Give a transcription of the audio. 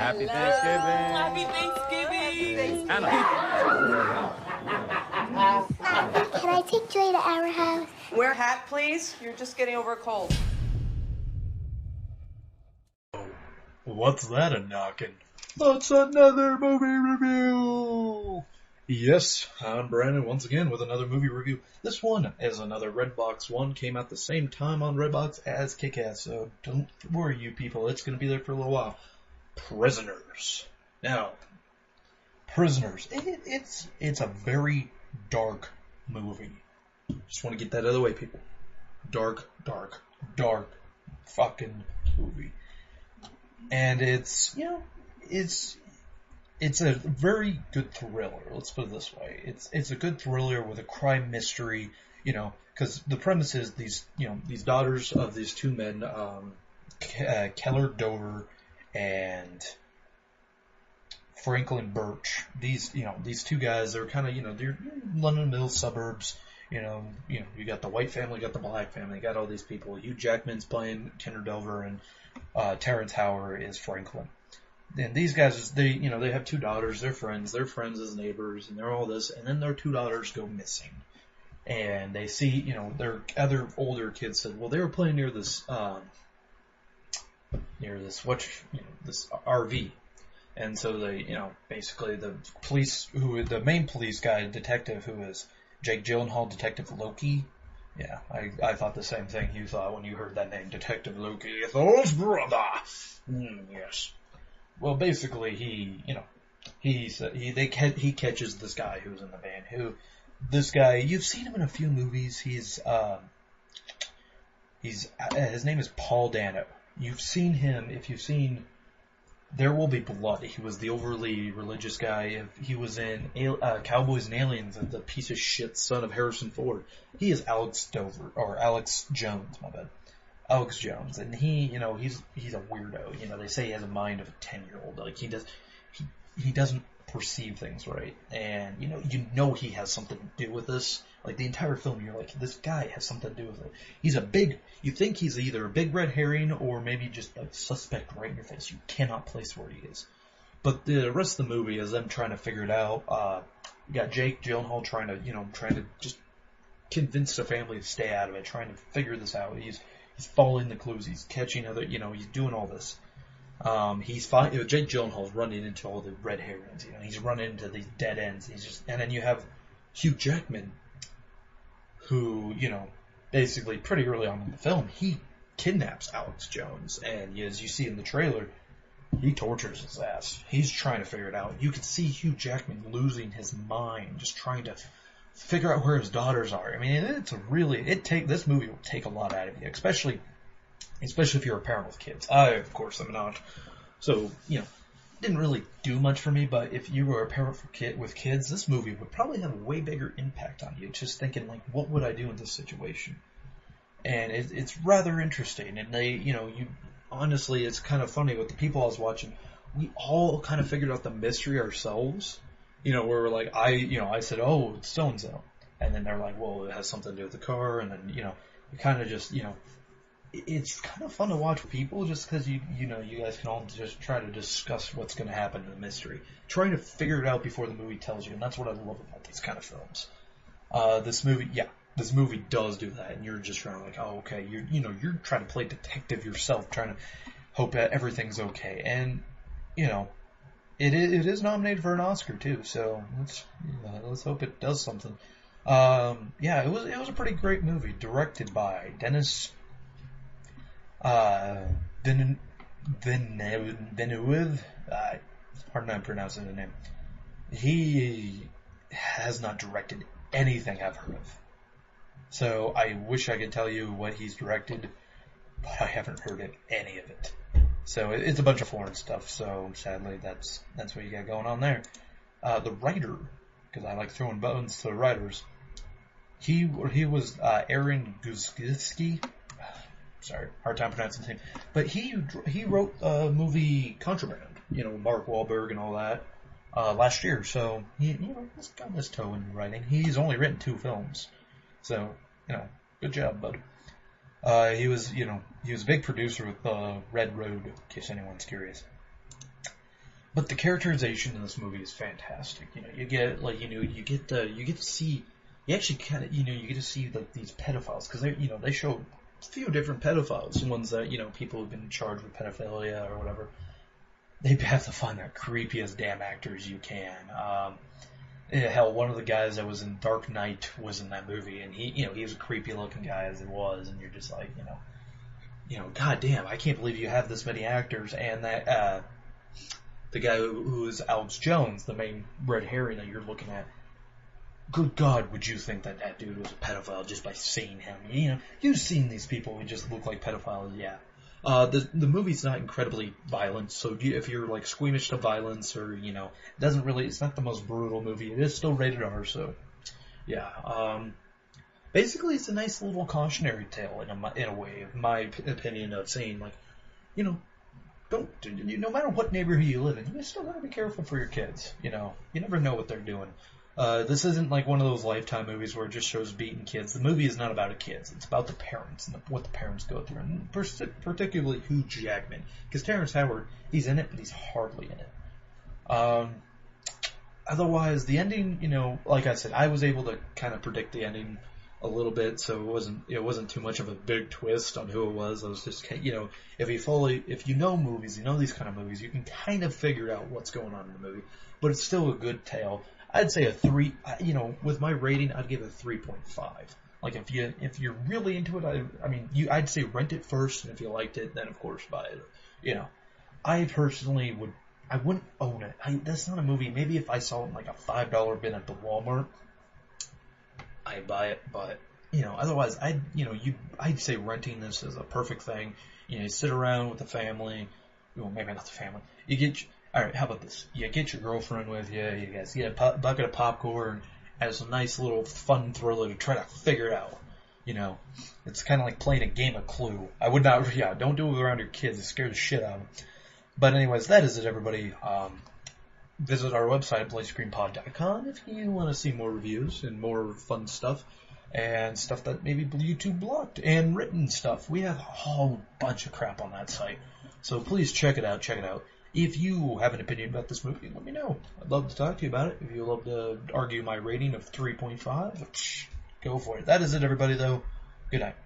Happy Thanksgiving. Happy Thanksgiving. Anna. Can I take Joy to our house? Wear a hat, please. You're just getting over a cold. What's that a knockin'? That's another movie review! Yes, I'm Brandon once again with another movie review. This one is another Redbox one, came out the same time on Redbox as Kick-Ass, so don't worry you people, it's gonna be there for a little while. Prisoners. Now, Prisoners. It's a very dark movie. Just want to get that out of the way, people. Dark fucking movie. And it's a very good thriller. Let's put it this way. It's a good thriller with a crime mystery, because the premise is these daughters of these two men, Keller Dover and Franklin Birch. These two guys, they're kind of, they're London Mill suburbs. You got the white family, you got the black family, you got all these people. Hugh Jackman's playing Keller Dover, and Terrence Howard is Franklin. And these guys, they have two daughters, they're friends as neighbors, and they're all this, and then their two daughters go missing. And they see, their other older kids said, well, they were playing near this this RV. And so they, basically the main police guy, detective, who is Jake Gyllenhaal, Detective Loki. Yeah, I thought the same thing you thought when you heard that name, Detective Loki. Thor's brother. Yes. Well, basically, he catches this guy who's in the van. This guy, you've seen him in a few movies. His name is Paul Dano. You've seen him if you've seen There Will Be Blood. He was the overly religious guy. He was in Cowboys and Aliens, the piece of shit son of Harrison Ford. He is Alex Jones, my bad. Alex Jones, and he's a weirdo. They say he has a mind of a 10-year-old. Like he doesn't perceive things right, and he has something to do with this. Like the entire film, you're like, this guy has something to do with it. You think he's either a big red herring or maybe just a suspect right in your face. You cannot place where he is. But the rest of the movie is them trying to figure it out. You got Jake Gyllenhaal trying to just convince the family to stay out of it, trying to figure this out. He's following the clues. He's catching he's doing all this. Jake Gyllenhaal's running into all the red herrings. He's running into these dead ends. And then you have Hugh Jackman, who, basically pretty early on in the film, he kidnaps Alex Jones. And as you see in the trailer, he tortures his ass. He's trying to figure it out. You can see Hugh Jackman losing his mind, just trying to figure out where his daughters are. I mean, this movie will take a lot out of you, especially if you're a parent with kids. I, of course, am not. So, didn't really do much for me, but if you were a parent with kids, this movie would probably have a way bigger impact on you, just thinking, like, what would I do in this situation? And it's rather interesting, and honestly, it's kind of funny with the people I was watching, we all kind of figured out the mystery ourselves. Where we're like, I said, oh, it's so-and-so. And then they're like, well, it has something to do with the car. And then, we kind of just, it's kind of fun to watch people just because, you guys can all just try to discuss what's going to happen in the mystery. Trying to figure it out before the movie tells you. And that's what I love about these kind of films. This movie does do that. And you're just trying to like, oh, okay. You're trying to play detective yourself, trying to hope that everything's okay. And, It is nominated for an Oscar too, so let's hope it does something. It was a pretty great movie, directed by Denis Villeneuve. Hard time pronouncing the name. He has not directed anything I've heard of, so I wish I could tell you what he's directed, but I haven't heard of any of it. So it's a bunch of foreign stuff, so sadly that's what you got going on there. The writer, because I like throwing bones to the writers, he was Aaron Guzkowski. Sorry, hard time pronouncing his name. But he wrote a movie Contraband, Mark Wahlberg and all that, last year. So he's got his toe in writing. He's only written 2 films, so good job, bud. He was a big producer with Red Road, in case anyone's curious. But the characterization in this movie is fantastic. You get you get to see, you actually kind of, you get to see like these pedophiles, because they show a few different pedophiles, ones that people who've been charged with pedophilia or whatever. They have to find the creepiest damn actors you can. Hell, one of the guys that was in Dark Knight was in that movie, and he was a creepy looking guy as it was, and you're just like, god damn, I can't believe you have this many actors. And that the guy who is Alex Jones, the main red herring that you're looking at, good God, would you think that dude was a pedophile just by seeing him? You've seen these people who just look like pedophiles, yeah. The movie's not incredibly violent, so if you're like squeamish to violence, or it's not the most brutal movie. It is still rated R, so yeah. Basically, it's a nice little cautionary tale in a way, in my opinion, of saying like, no matter what neighborhood you live in, you still gotta be careful for your kids. You never know what they're doing. This isn't like one of those Lifetime movies where it just shows beating kids. The movie is not about the kids. It's about the parents and what the parents go through, and particularly Hugh Jackman. Because Terrence Howard, he's in it, but he's hardly in it. Otherwise, the ending, like I said, I was able to kind of predict the ending a little bit, so it wasn't too much of a big twist on who it was. I was just, if you know movies, these kind of movies, you can kind of figure out what's going on in the movie. But it's still a good tale. I'd say a 3, with my rating, I'd give it a 3.5. Like, if you're really into it, I'd say rent it first, and if you liked it, then of course buy it. I personally I wouldn't own it. That's not a movie. Maybe if I saw it in like a $5 bin at the Walmart, I'd buy it. But, otherwise, I'd say renting this is a perfect thing. You sit around with the family. Well, maybe not the family. Alright, how about this? You get your girlfriend with you, you guys get a bucket of popcorn, and it's a nice little fun thriller to try to figure it out. It's kind of like playing a game of Clue. I would not, don't do it around your kids, it scares the shit out of them. But anyways, that is it, everybody. Visit our website, BlazeScreenPod.com, if you want to see more reviews and more fun stuff, and stuff that maybe YouTube blocked, and written stuff. We have a whole bunch of crap on that site. So please check it out. If you have an opinion about this movie, let me know. I'd love to talk to you about it. If you'd love to argue my rating of 3.5, go for it. That is it, everybody, though. Good night.